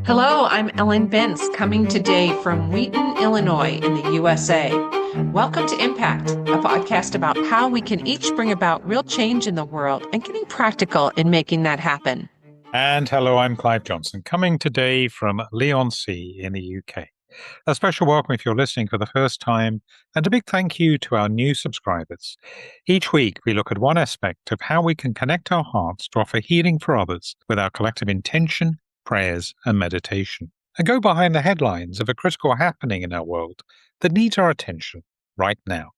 Hello, I'm Ellen Benz, coming today from Wheaton, Illinois, in the USA. Welcome to Impact, a podcast about how we can each bring about real change in the world and getting practical in making that happen. And hello, I'm Clive Johnson, coming today from Leigh-on-Sea in the UK. A special welcome if you're listening for the first time, and a big thank you to our new subscribers. Each week, we look at one aspect of how we can connect our hearts to offer healing for others with our collective intention, prayers, and meditation, and go behind the headlines of a critical happening in our world that needs our attention right now.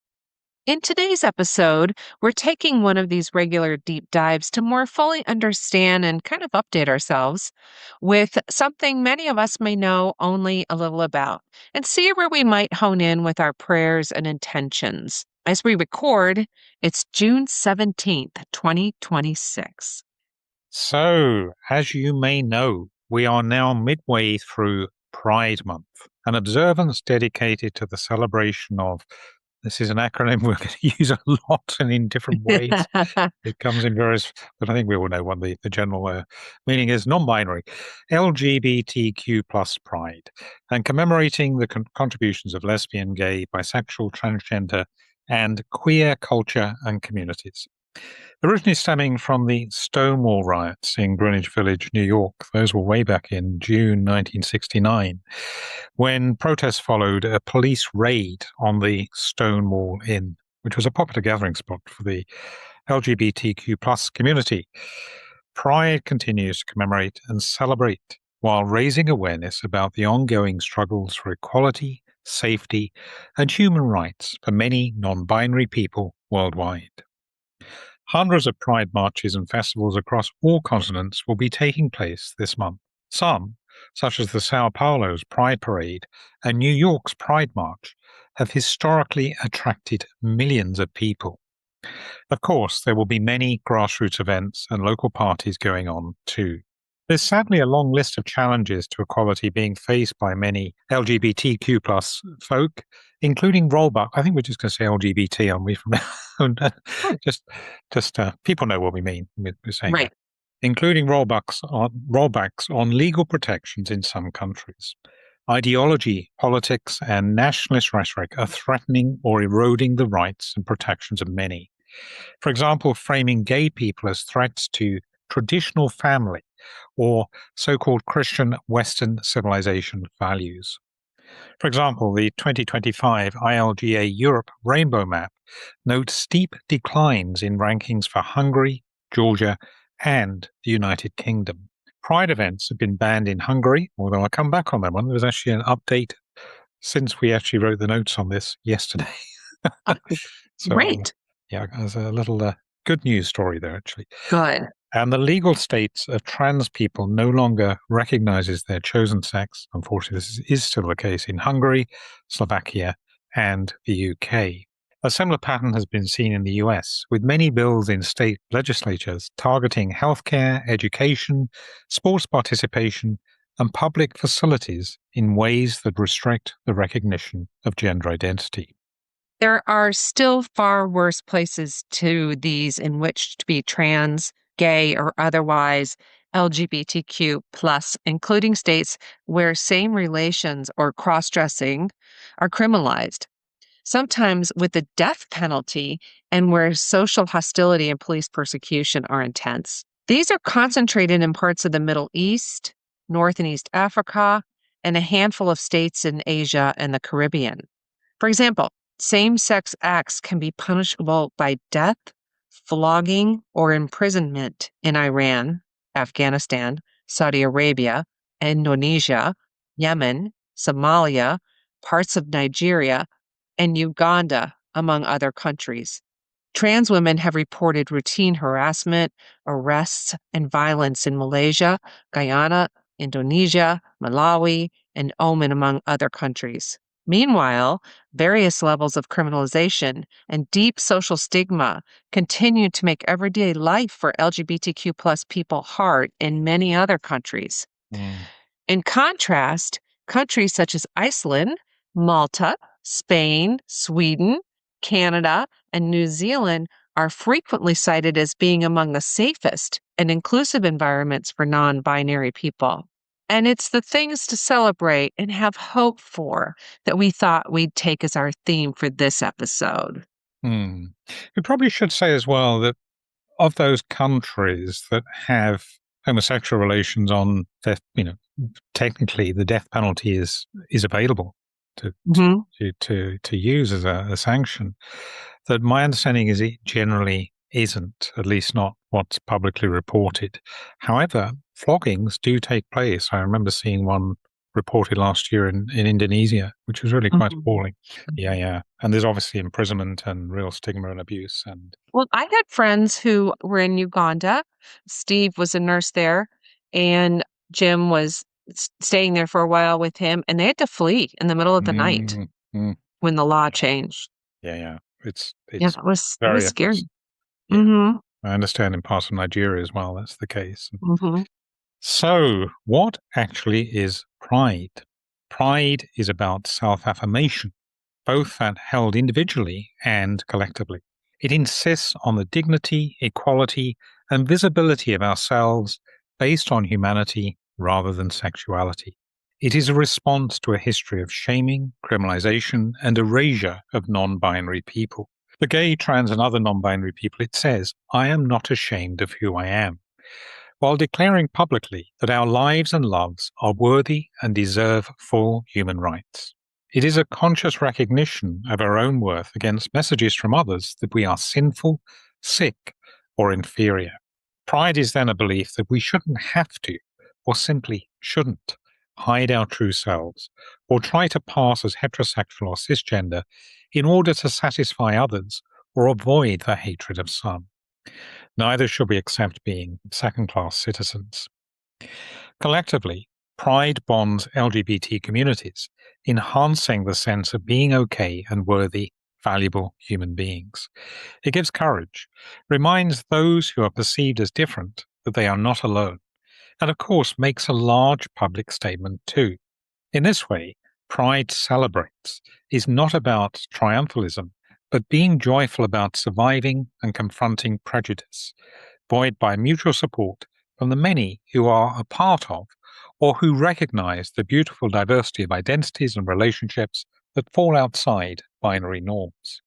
In today's episode, we're taking one of these regular deep dives to more fully understand and kind of update ourselves with something many of us may know only a little about and see where we might hone in with our prayers and intentions. As we record, it's June 17th, 2026. So, as you may know, we are now midway through Pride Month, an observance dedicated to the celebration of. This is an acronym we're going to use a lot and in different ways. It comes in various, but I think we all know what the general meaning is: non-binary, LGBTQ plus Pride, and commemorating the contributions of lesbian, gay, bisexual, transgender, and queer culture and communities. Originally stemming from the Stonewall riots in Greenwich Village, New York. Those were way back in June 1969, when protests followed a police raid on the Stonewall Inn, which was a popular gathering spot for the LGBTQ plus community. Pride continues to commemorate and celebrate while raising awareness about the ongoing struggles for equality, safety, and human rights for many non-binary people worldwide. Hundreds of Pride marches and festivals across all continents will be taking place this month. Some, such as the Sao Paulo's Pride Parade and New York's Pride March, have historically attracted millions of people. Of course, there will be many grassroots events and local parties going on too. There's sadly a long list of challenges to equality being faced by many LGBTQ plus folk, including rollback. I think we're just going to say LGBT, aren't we? From now on? just people know what we mean. We're saying Right. that. Including rollbacks on legal protections in some countries. Ideology, politics, and nationalist rhetoric are threatening or eroding the rights and protections of many. For example, framing gay people as threats to traditional family or so-called Christian Western civilization values. For example, the 2025 ILGA Europe Rainbow Map notes steep declines in rankings for Hungary, Georgia, and the United Kingdom. Pride events have been banned in Hungary, although I'll come back on that one. There was actually an update since we actually wrote the notes on this yesterday. Great. Yeah, there's a little good news story there, actually. Good. And the legal status of trans people no longer recognizes their chosen sex. Unfortunately, this is still the case in Hungary, Slovakia, and the UK. A similar pattern has been seen in the US, with many bills in state legislatures targeting healthcare, education, sports participation, and public facilities in ways that restrict the recognition of gender identity. There are still far worse places to these in which to be trans, gay, or otherwise LGBTQ plus, including states where same relations or cross-dressing are criminalized, sometimes with the death penalty, and where social hostility and police persecution are intense. These are concentrated in parts of the Middle East, North and East Africa, and a handful of states in Asia and the Caribbean. For example, same-sex acts can be punishable by death, flogging, or imprisonment in Iran, Afghanistan, Saudi Arabia, Indonesia, Yemen, Somalia, parts of Nigeria, and Uganda, among other countries. Trans women have reported routine harassment, arrests, and violence in Malaysia, Guyana, Indonesia, Malawi, and Oman, among other countries. Meanwhile, various levels of criminalization and deep social stigma continue to make everyday life for LGBTQ plus people hard in many other countries. In contrast, countries such as Iceland, Malta, Spain, Sweden, Canada, and New Zealand are frequently cited as being among the safest and inclusive environments for non-binary people. And it's the things to celebrate and have hope for that we thought we'd take as our theme for this episode. Hmm. We probably should say as well that of those countries that have homosexual relations on death, technically the death penalty is available to Mhm. to use as a sanction. That my understanding is it generally isn't, at least not what's publicly reported. However, floggings do take place. I remember seeing one reported last year in Indonesia, which was really quite Mhm. appalling. Yeah, yeah. And there's obviously imprisonment and real stigma and abuse. And Well, I had friends who were in Uganda. Steve was a nurse there, and Jim was staying there for a while with him, and they had to flee in the middle of the night mm, mm, when the law yeah, changed. yeah, yeah. Yeah, It's it was very scary. oppressive. Yeah. Mhm. I understand in parts of Nigeria as well, that's the case. Mhm. So, what actually is pride? Pride is about self affirmation, both that held individually and collectively. It insists on the dignity, equality, and visibility of ourselves based on humanity rather than sexuality. It is a response to a history of shaming, criminalization, and erasure of non binary people. For gay, trans, and other non binary people, it says, I am not ashamed of who I am, while declaring publicly that our lives and loves are worthy and deserve full human rights. It is a conscious recognition of our own worth against messages from others that we are sinful, sick, or inferior. Pride is then a belief that we shouldn't have to, or simply shouldn't, hide our true selves, or try to pass as heterosexual or cisgender in order to satisfy others or avoid the hatred of some. Neither should we accept being second-class citizens. Collectively, pride bonds LGBT communities, enhancing the sense of being okay and worthy, valuable human beings. It gives courage, reminds those who are perceived as different that they are not alone, and of course makes a large public statement too. In this way, pride celebrates, is not about triumphalism, but being joyful about surviving and confronting prejudice, buoyed by mutual support from the many who are a part of or who recognize the beautiful diversity of identities and relationships that fall outside binary norms.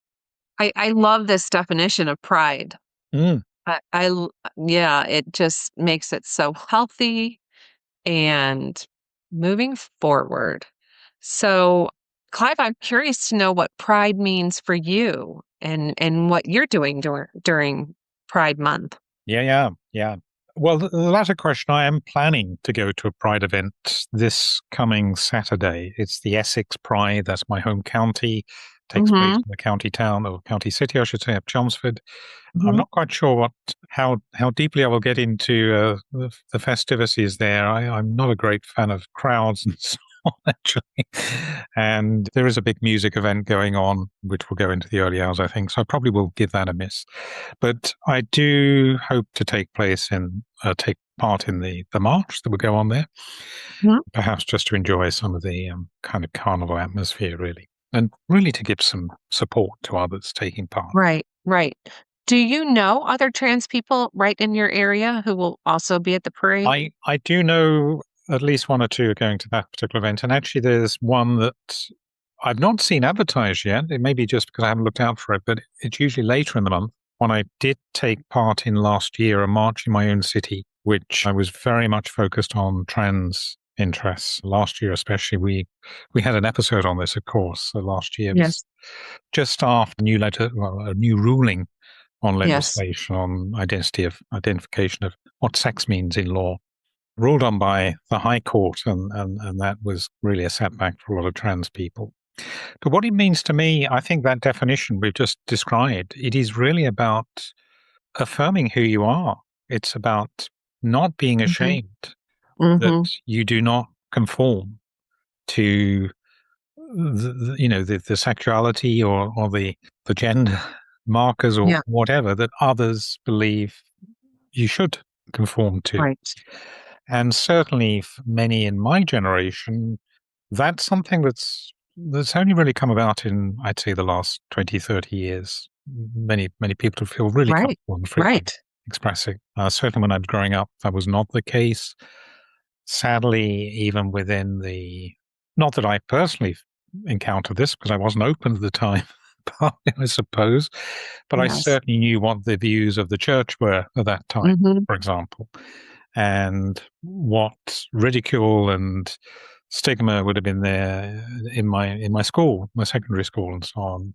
I love this definition of pride. Mm. Yeah, it just makes it so healthy and moving forward. So, Clive, I'm curious to know what pride means for you and what you're doing during Pride Month. Yeah, yeah, yeah. Well, the latter question, I am planning to go to a Pride event this coming Saturday. It's the Essex Pride. That's my home county. Takes place Mhm. in the county town or county city, I should say, of Chelmsford. I'm Mhm. not quite sure how deeply I will get into the festivities there. I'm not a great fan of crowds and so on, actually. And there is a big music event going on, which will go into the early hours, I think. So I probably will give that a miss. But I do hope to take part in the march that will go on there, Mhm. perhaps just to enjoy some of the kind of carnival atmosphere, really, and really to give some support to others taking part. Right, right. Do you know other trans people right in your area who will also be at the parade? I do know at least one or two are going to that particular event, and actually there's one that I've not seen advertised yet. It may be just because I haven't looked out for it, but it's usually later in the month. When I did take part in last year, a march in my own city, which I was very much focused on trans interests. Last year, especially, we had an episode on this, of course. So last year was Yes. just after a new ruling on Yes. legislation on identification of what sex means in law, ruled on by the High Court, and that was really a setback for a lot of trans people. But what it means to me, I think that definition we've just described, it is really about affirming who you are. It's about not being Mhm. ashamed that Mhm. you do not conform to the sexuality or the gender markers or Yeah, whatever that others believe you should conform to. right. And certainly for many in my generation, that's something that's only really come about in, I'd say, the last 20, 30 years. Many people feel really Right. comfortable and free Right. expressing. Certainly when I was growing up, that was not the case. sadly, even within the, not that I personally encountered this because I wasn't open at the time, partly, I suppose, but I Yes. certainly knew what the views of the church were at that time, Hmm. for example, and what ridicule and stigma would have been there in my school, my secondary school, and so on.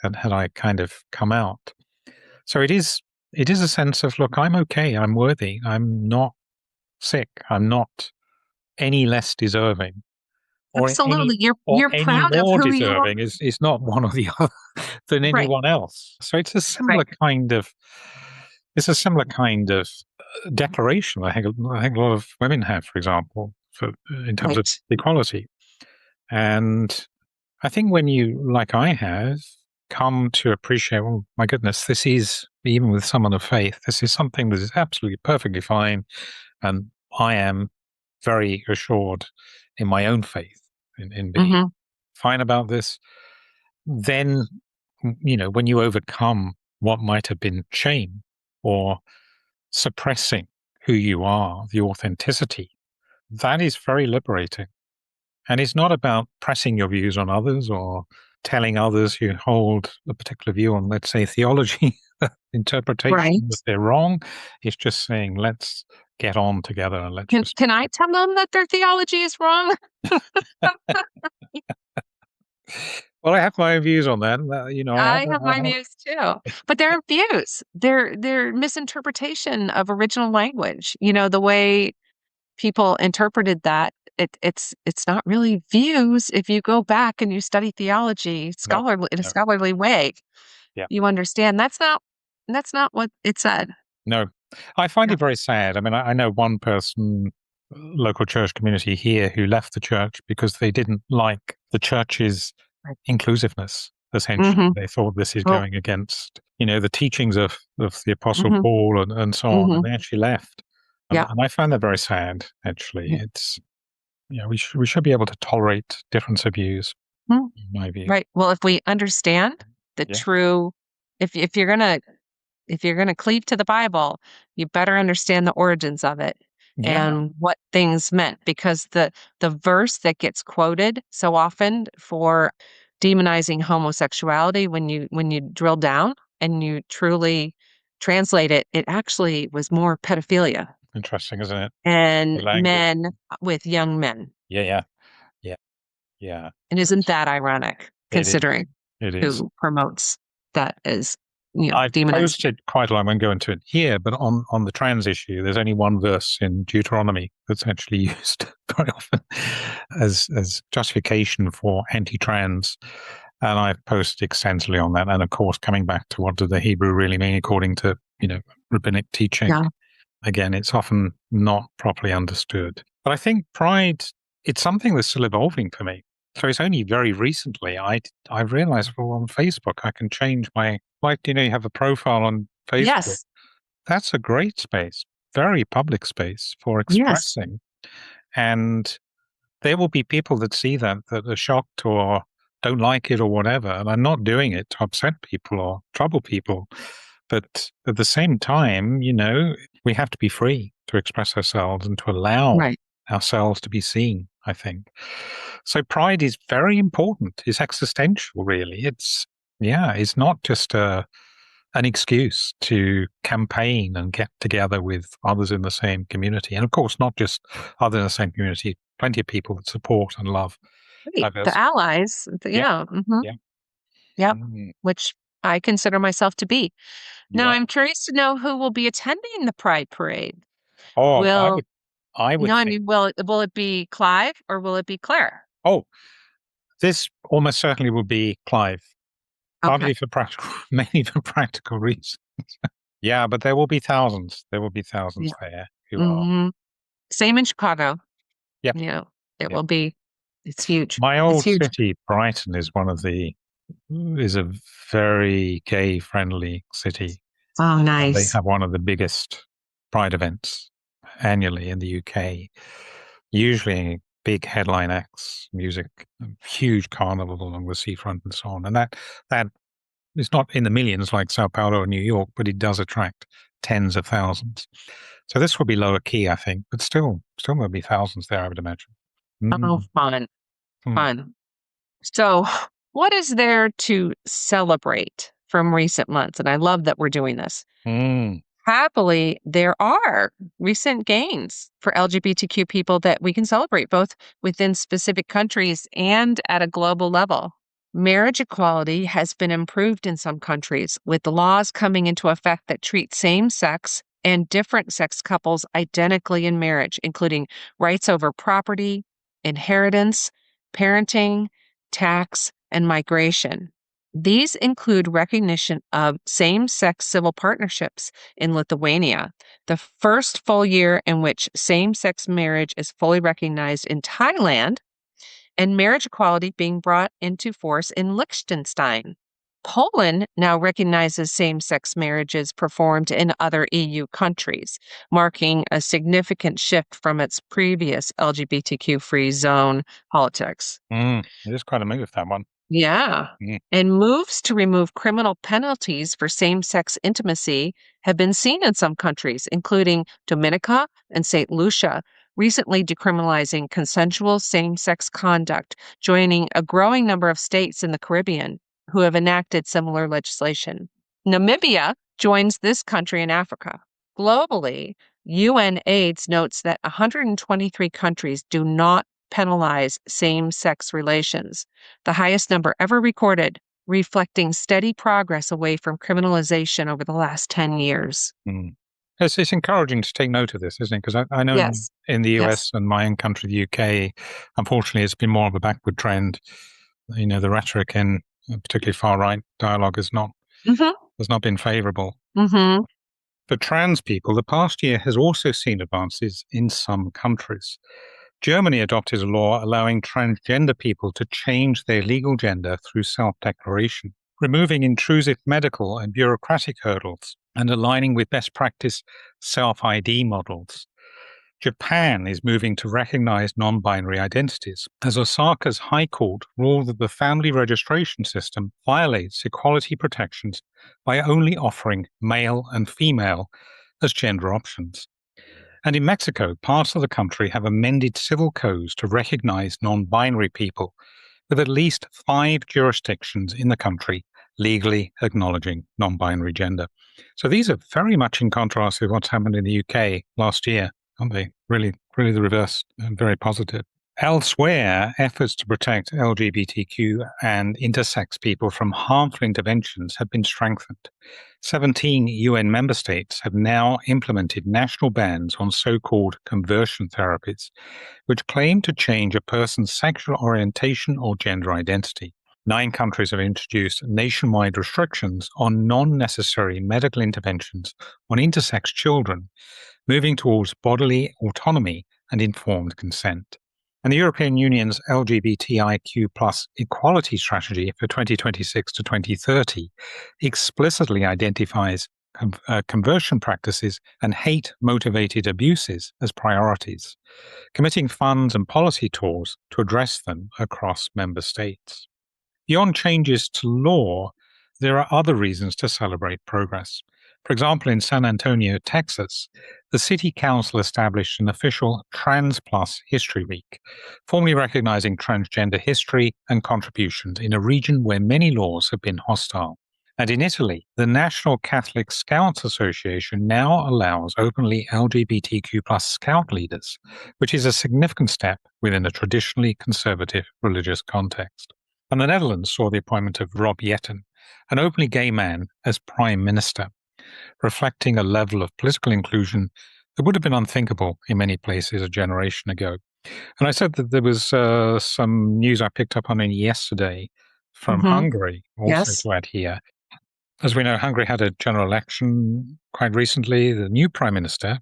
And had I kind of come out, so it is a sense of, look, I'm okay, I'm worthy, I'm not sick, I'm not any less deserving, Absolutely. or You're any proud of more who you are. deserving is not one or the other than Right. anyone else. So Right. it's a similar kind of declaration. I think a lot of women have, for example, in terms of Right. equality. And I think when you, like I have, come to appreciate, well, my goodness, this is, even with someone of faith, this is something that is absolutely perfectly fine. And I am very assured in my own faith, in being Hmm. fine about this. Then, when you overcome what might have been shame or suppressing who you are, the authenticity, that is very liberating. And it's not about pressing your views on others or telling others you hold a particular view on, let's say, theology interpretation, Right. that they're wrong. It's just saying, let's get on together and let's just. Can I tell them that their theology is wrong? Well, I have my own views on that. I have my views too, but they're views. They're misinterpretation of original language. The way people interpreted that. It's not really views. If you go back and you study theology No, in a no, scholarly way, yeah, you understand that's not what it said. no. I find No. it very sad. I mean, I know one person, local church community here, who left the church because they didn't like the church's Right. inclusiveness. Essentially, Hmm. they thought this is Oh. going against, the teachings of the Apostle Hmm. Paul and so on, and Hmm. they actually left. Yeah. And I find that very sad. Actually, Yeah. it's we should be able to tolerate difference of views, Mm. in my view. Right. Well, if we understand the Yeah, true, if you're gonna cleave to the Bible, you better understand the origins of it yeah, and what things meant, because the verse that gets quoted so often for demonizing homosexuality, when you drill down and you truly translate it, it actually was more pedophilia interesting, isn't it? The and language. men with young men. Yeah, yeah, yeah, yeah. And isn't that ironic It is. considering It is. who promotes that as, I've demonizing? posted quite a lot. I won't go into it here, but on the trans issue, there's only one verse in Deuteronomy that's actually used very often as justification for anti-trans, and I've posted extensively on that. And of course, coming back to what does the Hebrew really mean according to rabbinic teaching. Yeah. Again, it's often not properly understood. But I think pride, it's something that's still evolving for me. So it's only very recently I realized, well, on Facebook I can change my, like, you have a profile on Facebook. Yes. That's a great space, very public space for Yes. expressing. And there will be people that see that are shocked or don't like it or whatever. And I'm not doing it to upset people or trouble people. But at the same time, we have to be free to express ourselves and to allow Right. ourselves to be seen, I think. So pride is very important. It's existential, really. It's not just an excuse to campaign and get together with others in the same community. And of course, not just others in the same community, plenty of people that support and love Right. The diversity. allies, Yeah, yeah. Hmm. yeah. Yep. Mm, Which I consider myself to be. you Now, are. I'm curious to know who will be attending the Pride Parade. Oh, Will I would no, I think. mean, will it be Clive or will it be Claire? Oh, this almost certainly will be Clive, Okay. partly for practical, mainly for practical reasons. Yeah, but there will be thousands. There will be thousands Yeah. there who are. Hmm. Same in Chicago. Yep, You know, it yep. will be. It's huge. My It's old huge. city, Brighton, is a very gay friendly city. Oh, And they nice. have one of the biggest pride events annually in the UK. Usually big headline acts, music, huge carnival along the seafront and so on. And that It's not in the millions like Sao Paulo or New York, but it does attract tens of thousands. So this will be lower key, I think, but still there'll be thousands there, I would imagine. Oh, Mm, fun, mm, fun. So, what is there to celebrate from recent months? And I love that we're doing this. mm, Happily, there are recent gains for LGBTQ people that we can celebrate, both within specific countries and at a global level. Marriage equality has been improved in some countries, with laws coming into effect that treat same sex and different sex couples identically in marriage, including rights over property, inheritance, parenting, tax, and migration. These include recognition of same sex civil partnerships in Lithuania, the first full year in which same sex marriage is fully recognized in Thailand, and marriage equality being brought into force in Liechtenstein. Poland now recognizes same sex marriages performed in other EU countries, marking a significant shift from its previous LGBTQ free zone politics. mm. It is quite a move, that one. Yeah. Mm, And moves to remove criminal penalties for same sex intimacy have been seen in some countries, including Dominica and St. Lucia, recently decriminalizing consensual same sex conduct, joining a growing number of states in the Caribbean who have enacted similar legislation. Namibia joins this country in Africa. Globally, UNAIDS notes that 123 countries do not penalize same sex relations, the highest number ever recorded, reflecting steady progress away from criminalization over the last 10 years. mm. It's encouraging to take note of this, isn't it? Because I know Yes. in the Yes. US and my own country, the UK, unfortunately, it's been more of a backward trend. The rhetoric in particularly far right dialogue Mhm. has not been favourable. Mhm. For trans people, the past year has also seen advances in some countries. Germany adopted a law allowing transgender people to change their legal gender through self declaration, removing intrusive medical and bureaucratic hurdles and aligning with best practice self ID models. Japan is moving to recognize non binary identities, as Osaka's High Court ruled that the family registration system violates equality protections by only offering male and female as gender options. And in Mexico, parts of the country have amended civil codes to recognize non binary people, with at least 5 jurisdictions in the country legally acknowledging non binary gender. So these are very much in contrast with what's happened in the UK last year, aren't they? Really, really the reverse and very positive. Elsewhere, efforts to protect LGBTQ and intersex people from harmful interventions have been strengthened. 17 UN member states have now implemented national bans on so called conversion therapies, which claim to change a person's sexual orientation or gender identity. 9 countries have introduced nationwide restrictions on non necessary medical interventions on intersex children, moving towards bodily autonomy and informed consent. And the European Union's LGBTIQ plus equality strategy for 2026 to 2030 explicitly identifies conversion practices and hate motivated abuses as priorities, committing funds and policy tools to address them across member states. Beyond changes to law, there are other reasons to celebrate progress. For example, in San Antonio, Texas, the city council established an official Trans Plus History Week, formally recognizing transgender history and contributions in a region where many laws have been hostile. And in Italy, the National Catholic Scouts Association now allows openly LGBTQ plus scout leaders, which is a significant step within a traditionally conservative religious context. And the Netherlands saw the appointment of Rob Jetten, an openly gay man, as Prime Minister, reflecting a level of political inclusion that would have been unthinkable in many places a generation ago. And I said that there was some news I picked up on it yesterday from Mhm. Hungary, also Yes. to add here. As we know, Hungary had a general election quite recently. The new Prime Minister,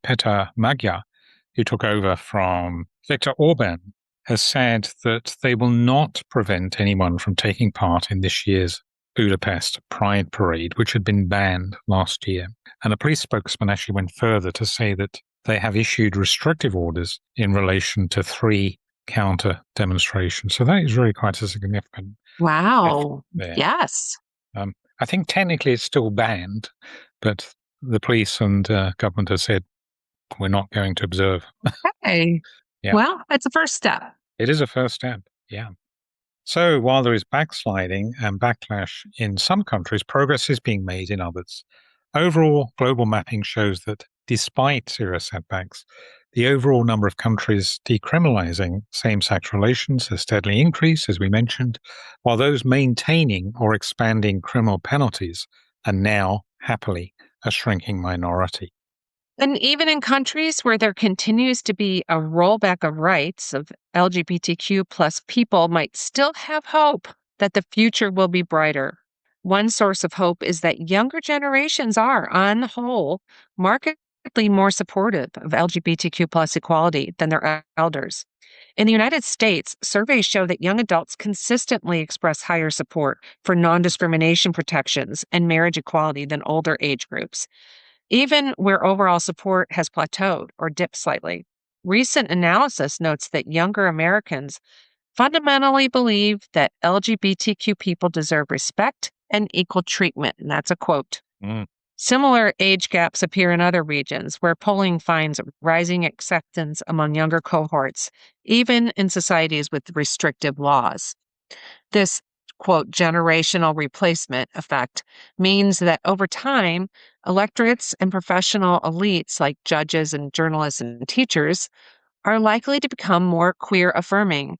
Peter Magyar, who took over from Viktor Orban, has said that they will not prevent anyone from taking part in this year's Budapest Pride Parade, which had been banned last year. And a police spokesman actually went further to say that they have issued restrictive orders in relation to 3 counter demonstrations. So that is really quite a significant effort Wow. there. Yes. I think technically it's still banned, but the police and government have said we're not going to observe. Hey, Yeah, well, it's a first step. it is a first step. Yeah. So while there is backsliding and backlash in some countries, progress is being made in others. Overall, global mapping shows that despite serious setbacks, the overall number of countries decriminalizing same sex relations has steadily increased, as we mentioned, while those maintaining or expanding criminal penalties are now, happily, a shrinking minority. And even in countries where there continues to be a rollback of rights of LGBTQ plus people might still have hope that the future will be brighter. One source of hope is that younger generations are, on the whole, markedly more supportive of LGBTQ plus equality than their elders. In the United States, surveys show that young adults consistently express higher support for non discrimination protections and marriage equality than older age groups, even where overall support has plateaued or dipped slightly. Recent analysis notes that younger Americans fundamentally believe that LGBTQ people deserve respect and equal treatment. And that's a quote. Mm, Similar age gaps appear in other regions where polling finds rising acceptance among younger cohorts, even in societies with restrictive laws. This, quote, generational replacement effect means that over time, electorates and professional elites like judges and journalists and teachers are likely to become more queer affirming,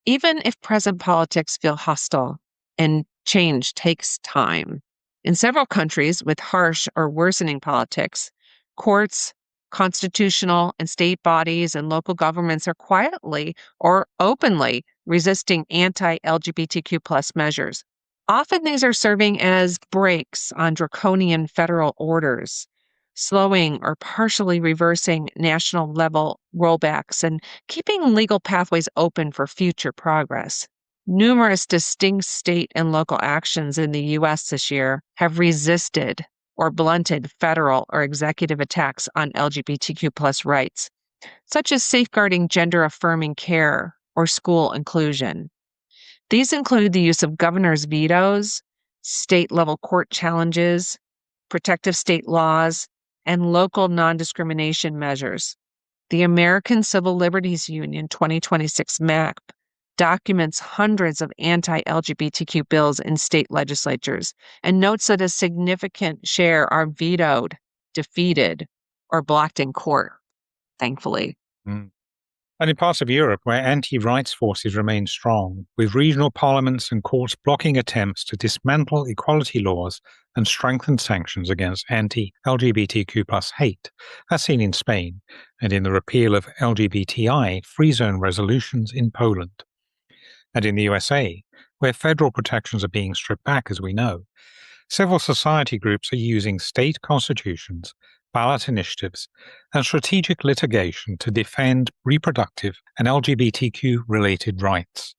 even if present politics feel hostile and change takes time. In several countries with harsh or worsening politics, courts, constitutional and state bodies, and local governments are quietly or openly resisting anti LGBTQ plus measures. Often these are serving as brakes on draconian federal orders, slowing or partially reversing national level rollbacks and keeping legal pathways open for future progress. Numerous distinct state and local actions in the US this year have resisted or blunted federal or executive attacks on LGBTQ plus rights, such as safeguarding gender affirming care or school inclusion. These include the use of governor's vetoes, state level court challenges, protective state laws, and local non discrimination measures. The American Civil Liberties Union 2026 map documents hundreds of anti LGBTQ bills in state legislatures and notes that a significant share are vetoed, defeated, or blocked in court, thankfully. mm. And in parts of Europe where anti-rights forces remain strong, with regional parliaments and courts blocking attempts to dismantle equality laws and strengthen sanctions against anti-LGBTQ plus hate, as seen in Spain, and in the repeal of LGBTI free zone resolutions in Poland. And in the USA, where federal protections are being stripped back, as we know, civil society groups are using state constitutions, ballot initiatives, and strategic litigation to defend reproductive and LGBTQ related rights,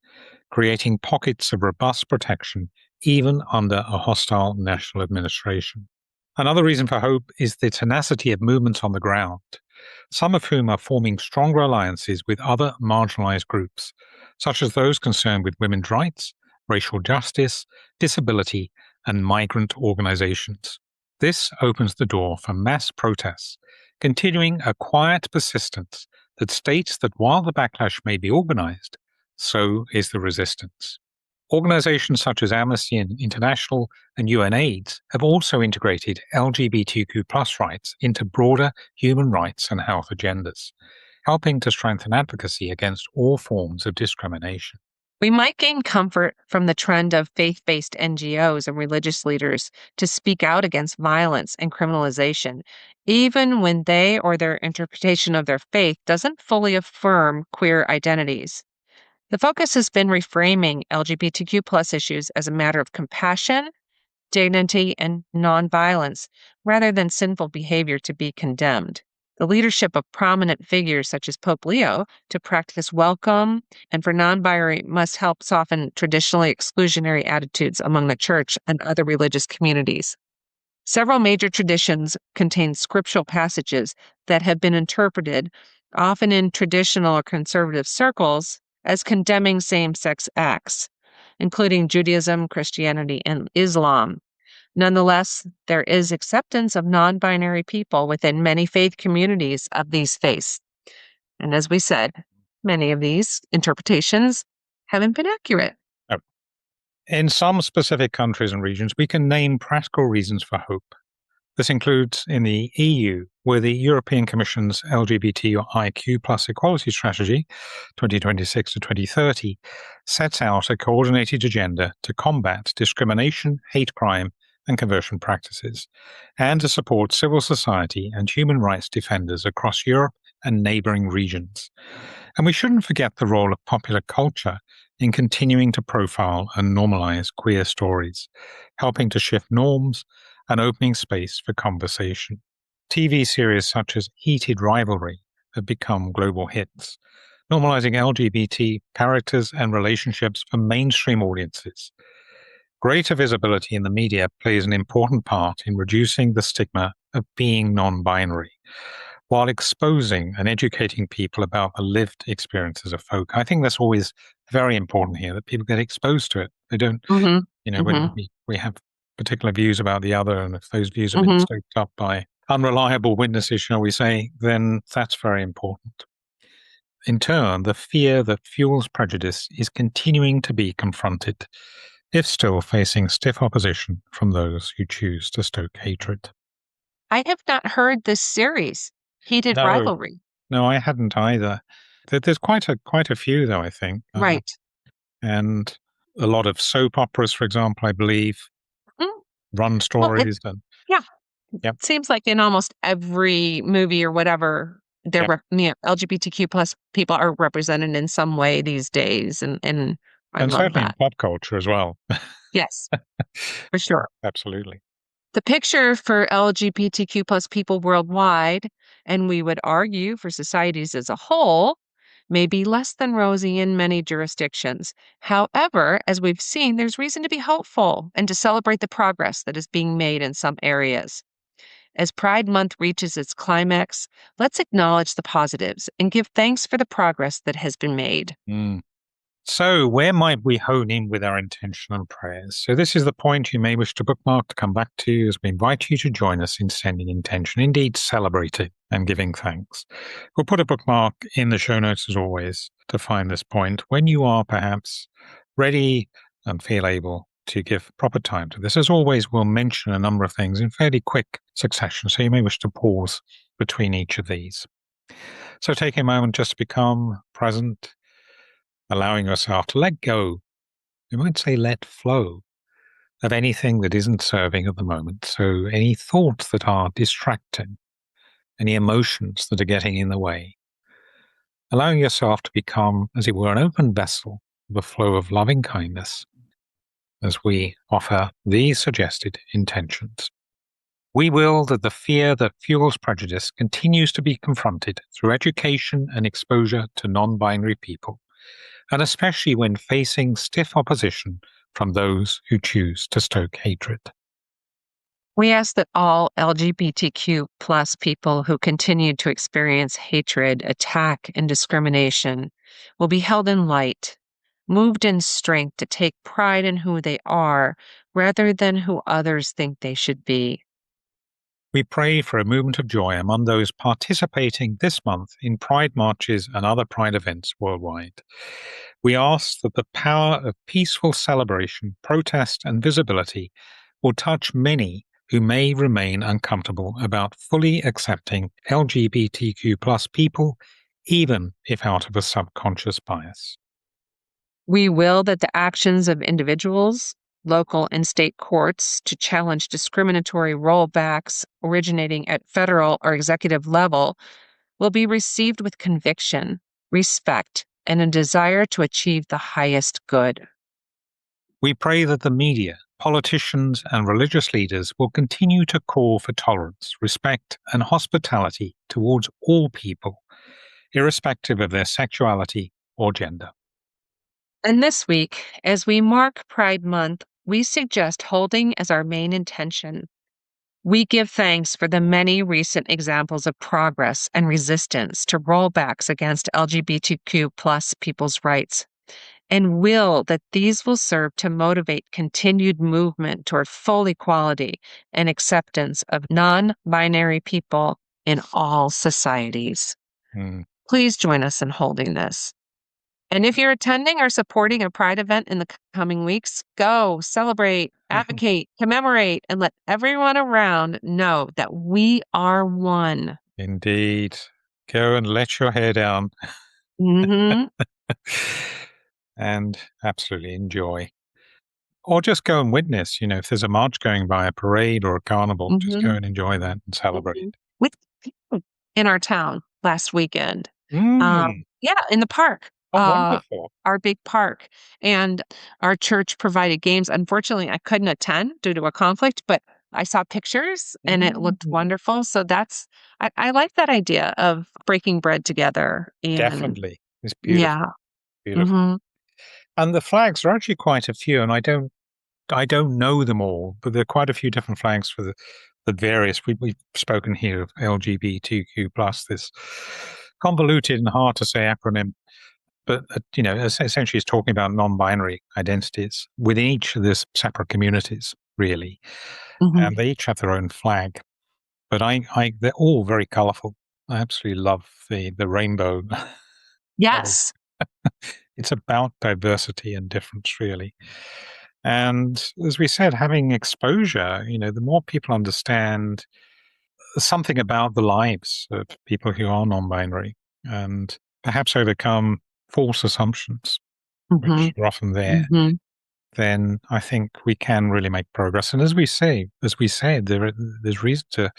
creating pockets of robust protection even under a hostile national administration. Another reason for hope is the tenacity of movements on the ground, some of whom are forming stronger alliances with other marginalized groups, such as those concerned with women's rights, racial justice, disability, and migrant organizations. This opens the door for mass protests, continuing a quiet persistence that states that while the backlash may be organized, so is the resistance. Organizations such as Amnesty International and UNAIDS have also integrated LGBTQ rights into broader human rights and health agendas, helping to strengthen advocacy against all forms of discrimination. We might gain comfort from the trend of faith based NGOs and religious leaders to speak out against violence and criminalization, even when they or their interpretation of their faith doesn't fully affirm queer identities. The focus has been reframing LGBTQ plus issues as a matter of compassion, dignity, and nonviolence, rather than sinful behavior to be condemned. The leadership of prominent figures such as Pope Leo to practice welcome and for non-binary must help soften traditionally exclusionary attitudes among the church and other religious communities. Several major traditions contain scriptural passages that have been interpreted, often in traditional or conservative circles, as condemning same sex acts. including Judaism, Christianity, and Islam. Nonetheless, there is acceptance of non binary people within many faith communities of these faiths. And as we said, many of these interpretations haven't been accurate. Oh. In some specific countries and regions, we can name practical reasons for hope. This includes in the EU, where the European Commission's LGBTIQ plus equality strategy, 2026 to 2030, sets out a coordinated agenda to combat discrimination, hate crime, and conversion practices, and to support civil society and human rights defenders across Europe and neighboring regions. And we shouldn't forget the role of popular culture in continuing to profile and normalize queer stories, helping to shift norms and opening space for conversation. TV series such as Heated Rivalry have become global hits, normalizing LGBT characters and relationships for mainstream audiences. Greater visibility in the media plays an important part in reducing the stigma of being non-binary, while exposing and educating people about the lived experiences of folk. I think that's always very important here, that people get exposed to it. They don't, Hmm. when Hmm. we have particular views about the other, and if those views have been Hmm. stoked up by unreliable witnesses, shall we say, then that's very important. In turn, the fear that fuels prejudice is continuing to be confronted, if still facing stiff opposition from those who choose to stoke hatred. I have not heard this series, Heated No, Rivalry. no, I hadn't either. There's quite a few, though, I think, Right. and a lot of soap operas, for example, I believe, Mm. run Well, stories, and yeah, yep, seems like in almost every movie or whatever, yep, LGBTQ plus people are represented in some way these days, and I and love certainly in that. pop culture as well. Yes, for sure. Absolutely. The picture for LGBTQ plus people worldwide, and we would argue for societies as a whole, may be less than rosy in many jurisdictions. However, as we've seen, there's reason to be hopeful and to celebrate the progress that is being made in some areas. As Pride Month reaches its climax, let's acknowledge the positives and give thanks for the progress that has been made. Mm. So, where might we hone in with our intention and prayers? So, this is the point you may wish to bookmark to come back to as we invite you to join us in sending intention, indeed celebrating and giving thanks. We'll put a bookmark in the show notes as always to find this point when you are perhaps ready and feel able to give proper time to this. As always, we'll mention a number of things in fairly quick succession, so you may wish to pause between each of these. So, taking a moment just to become present, allowing yourself to let go, you might say let flow, of anything that isn't serving at the moment. So any thoughts that are distracting, any emotions that are getting in the way, allowing yourself to become, as it were, an open vessel of a flow of loving kindness as we offer these suggested intentions. We will that the fear that fuels prejudice continues to be confronted through education and exposure to non-binary people, and especially when facing stiff opposition from those who choose to stoke hatred. We ask that all LGBTQ plus people who continue to experience hatred, attack, and discrimination will be held in light, moved in strength to take pride in who they are rather than who others think they should be. We pray for a movement of joy among those participating this month in Pride marches and other Pride events worldwide. We ask that the power of peaceful celebration, protest, and visibility will touch many who may remain uncomfortable about fully accepting LGBTQ plus people, even if out of a subconscious bias. We will that the actions of individuals, local and state courts to challenge discriminatory rollbacks originating at federal or executive level will be received with conviction, respect, and a desire to achieve the highest good. We pray that the media, politicians, and religious leaders will continue to call for tolerance, respect, and hospitality towards all people, irrespective of their sexuality or gender. And this week, as we mark Pride Month, we suggest holding as our main intention. We give thanks for the many recent examples of progress and resistance to rollbacks against LGBTQ plus people's rights. and will that these will serve to motivate continued movement toward full equality and acceptance of non-binary people in all societies. Mm. Please join us in holding this. And if you're attending or supporting a Pride event in the coming weeks, go celebrate, advocate, commemorate, and let everyone around know that we are one. Indeed. Go and let your hair down Mm-hmm. and absolutely enjoy. Or just go and witness, if there's a march going by, a parade or a carnival, just go Mm-hmm. and enjoy that and celebrate. With people in our town last weekend. Mm. Yeah, in the park, Oh, wonderful. our big park. And our church provided games. Unfortunately, I couldn't attend due to a conflict, but I saw pictures and it looked Mm. wonderful. So I like that idea of breaking bread together. And Definitely. It's beautiful. yeah. Beautiful. Hmm. And the flags are actually quite a few, and I don't know them all, but there are quite a few different flags for the various. We've spoken here of LGBTQ plus, this convoluted and hard to say acronym, but essentially it's talking about non-binary identities within each of these separate communities, really, Hmm. and they each have their own flag. But they're all very colourful. I absolutely love the rainbow. colours. Yes. It's about diversity and difference, really. And as we said, having exposure, the more people understand something about the lives of people who are non-binary and perhaps overcome false assumptions, Hmm. which are often there, Hmm. then I think we can really make progress. And as we said, there's reason to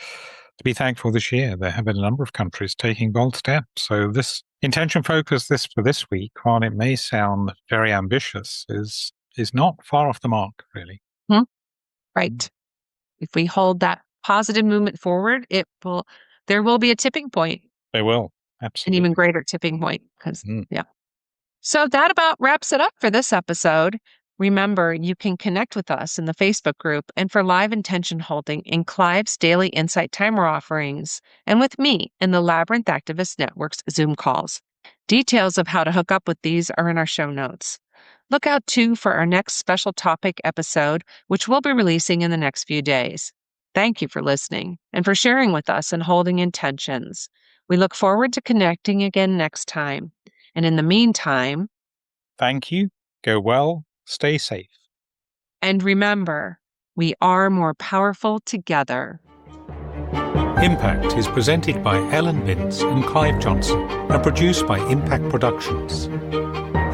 be thankful this year. There have been a number of countries taking bold steps. So this intention focus for this week, while it may sound very ambitious, is not far off the mark, really. Right. If we hold that positive movement forward, there will be a tipping point, They will. an even Absolutely. greater tipping point. Because, Mm. yeah. So that about wraps it up for this episode. Remember, you can connect with us in the Facebook group and for live intention holding in Clive's daily Insight Timer offerings, and with me in the Labyrinth Activist Network's Zoom calls. Details of how to hook up with these are in our show notes. Look out too for our next special topic episode, which we'll be releasing in the next few days. Thank you for listening and for sharing with us and holding intentions. We look forward to connecting again next time. And in the meantime, Thank you. Go well. Stay safe. and remember, we are more powerful together. Impact is presented by Ellen Binns and Clive Johnson and produced by Impact Productions.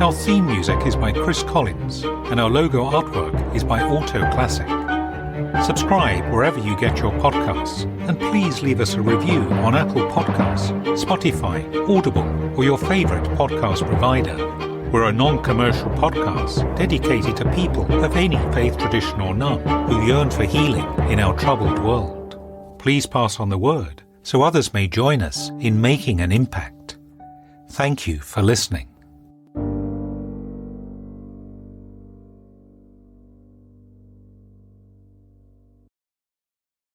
Our theme music is by Chris Collins and our logo artwork is by Auto Classic. Subscribe wherever you get your podcasts and please leave us a review on Apple Podcasts, Spotify, Audible or your favorite podcast provider. We're a non-commercial podcast dedicated to people of any faith tradition or none who yearn for healing in our troubled world. Please pass on the word so others may join us in making an impact. Thank you for listening.